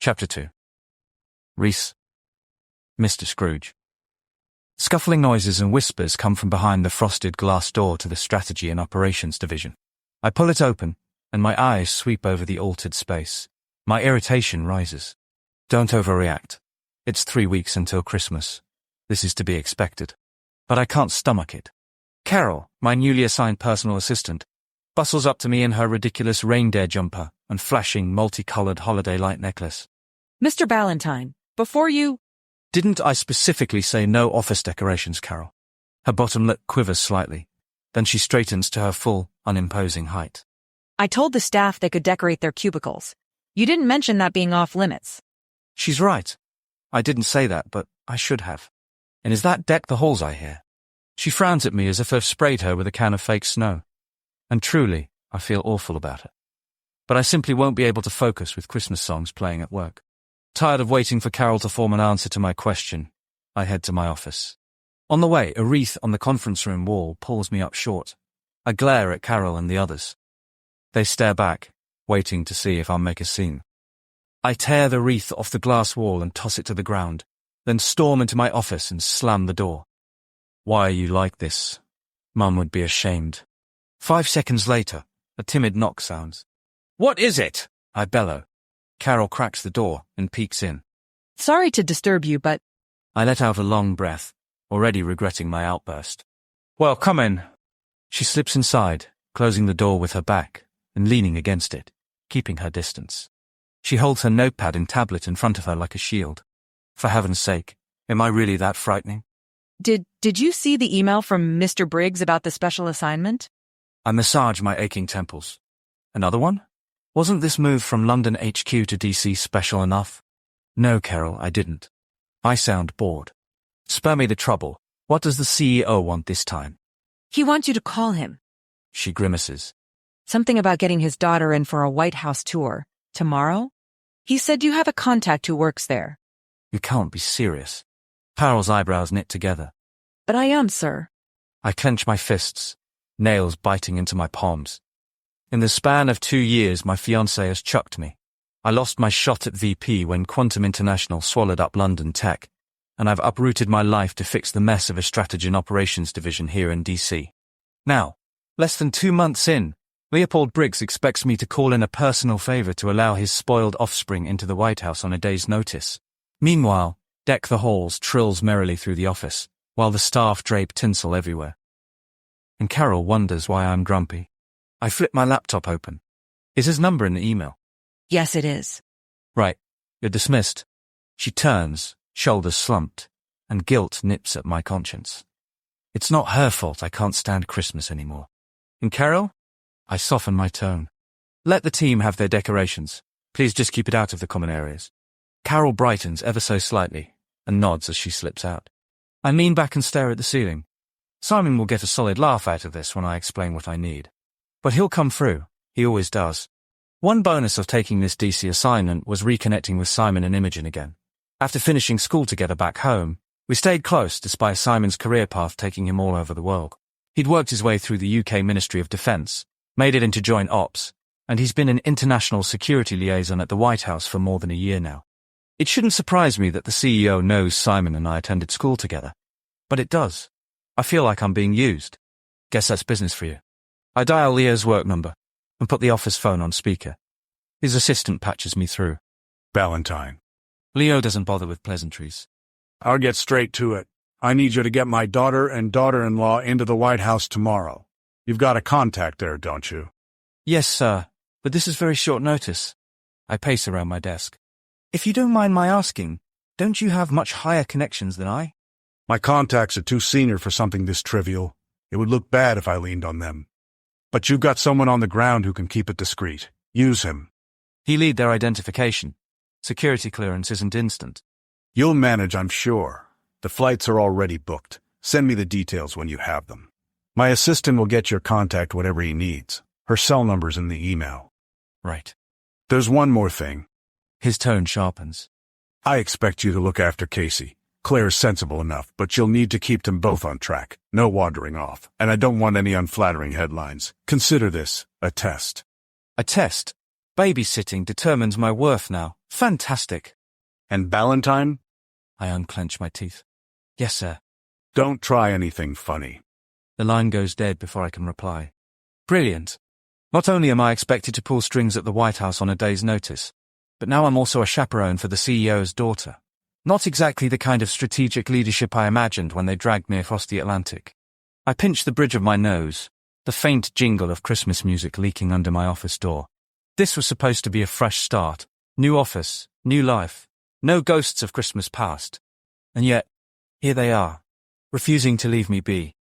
Chapter 2. Rhys. Mr. Scrooge. Scuffling noises and whispers come from behind the frosted glass door to the Strategy and Operations Division. I pull it open, and my eyes sweep over the altered space. My irritation rises. Don't overreact. It's 3 weeks until Christmas. This is to be expected. But I can't stomach it. Carol, my newly assigned personal assistant, bustles up to me in her ridiculous reindeer jumper and flashing multicolored holiday light necklace. Mr. Ballantyne, before you— Didn't I specifically say no office decorations, Carol? Her bottom lip quivers slightly. Then she straightens to her full, unimposing height. I told the staff they could decorate their cubicles. You didn't mention that being off limits. She's right. I didn't say that, but I should have. And is that deck the halls I hear? She frowns at me as if I've sprayed her with a can of fake snow. And truly, I feel awful about it. But I simply won't be able to focus with Christmas songs playing at work. Tired of waiting for Carol to form an answer to my question, I head to my office. On the way, a wreath on the conference room wall pulls me up short. I glare at Carol and the others. They stare back, waiting to see if I'll make a scene. I tear the wreath off the glass wall and toss it to the ground, then storm into my office and slam the door. Why are you like this? Mum would be ashamed. 5 seconds later, a timid knock sounds. What is it? I bellow. Carol cracks the door and peeks in. Sorry to disturb you, but— I let out a long breath, already regretting my outburst. Well, come in. She slips inside, closing the door with her back and leaning against it, keeping her distance. She holds her notepad and tablet in front of her like a shield. For heaven's sake, am I really that frightening? Did you see the email from Mr. Briggs about the special assignment? I massage my aching temples. Another one? Wasn't this move from London HQ to DC special enough? No, Carol, I didn't. I sound bored. Spare me the trouble. What does the CEO want this time? He wants you to call him. She grimaces. Something about getting his daughter in for a White House tour. Tomorrow? He said you have a contact who works there. You can't be serious. Carol's eyebrows knit together. But I am, sir. I clench my fists, nails biting into my palms. In the span of 2 years, my fiancé has chucked me. I lost my shot at VP when Quantum International swallowed up London Tech, and I've uprooted my life to fix the mess of a strategy and operations division here in DC. Now, less than 2 months in, Leopold Briggs expects me to call in a personal favor to allow his spoiled offspring into the White House on a day's notice. Meanwhile, Deck the Halls trills merrily through the office, while the staff drape tinsel everywhere. And Carol wonders why I'm grumpy. I flip my laptop open. Is his number in the email? Yes, it is. Right. You're dismissed. She turns, shoulders slumped, and guilt nips at my conscience. It's not her fault I can't stand Christmas anymore. And Carol? I soften my tone. Let the team have their decorations. Please just keep it out of the common areas. Carol brightens ever so slightly and nods as she slips out. I lean back and stare at the ceiling. Simon will get a solid laugh out of this when I explain what I need. But he'll come through. He always does. One bonus of taking this DC assignment was reconnecting with Simon and Imogen again. After finishing school together back home, we stayed close despite Simon's career path taking him all over the world. He'd worked his way through the UK Ministry of Defence, made it into Joint Ops, and he's been an international security liaison at the White House for more than a year now. It shouldn't surprise me that the CEO knows Simon and I attended school together. But it does. I feel like I'm being used. Guess that's business for you. I dial Leo's work number and put the office phone on speaker. His assistant patches me through. Ballantyne. Leo doesn't bother with pleasantries. I'll get straight to it. I need you to get my daughter and daughter-in-law into the White House tomorrow. You've got a contact there, don't you? Yes, sir, but this is very short notice. I pace around my desk. If you don't mind my asking, don't you have much higher connections than I? My contacts are too senior for something this trivial. It would look bad if I leaned on them. But you've got someone on the ground who can keep it discreet. Use him. He lead their identification. Security clearance isn't instant. You'll manage, I'm sure. The flights are already booked. Send me the details when you have them. My assistant will get your contact whatever he needs. Her cell number's in the email. Right. There's one more thing. His tone sharpens. I expect you to look after Kacey. Claire's sensible enough, but you'll need to keep them both on track. No wandering off. And I don't want any unflattering headlines. Consider this a test. A test? Babysitting determines my worth now. Fantastic. And Ballantyne? I unclench my teeth. Yes, sir. Don't try anything funny. The line goes dead before I can reply. Brilliant. Not only am I expected to pull strings at the White House on a day's notice, but now I'm also a chaperone for the CEO's daughter. Not exactly the kind of strategic leadership I imagined when they dragged me across the Atlantic. I pinch the bridge of my nose, the faint jingle of Christmas music leaking under my office door. This was supposed to be a fresh start. New office, new life, no ghosts of Christmas past. And yet, here they are, refusing to leave me be.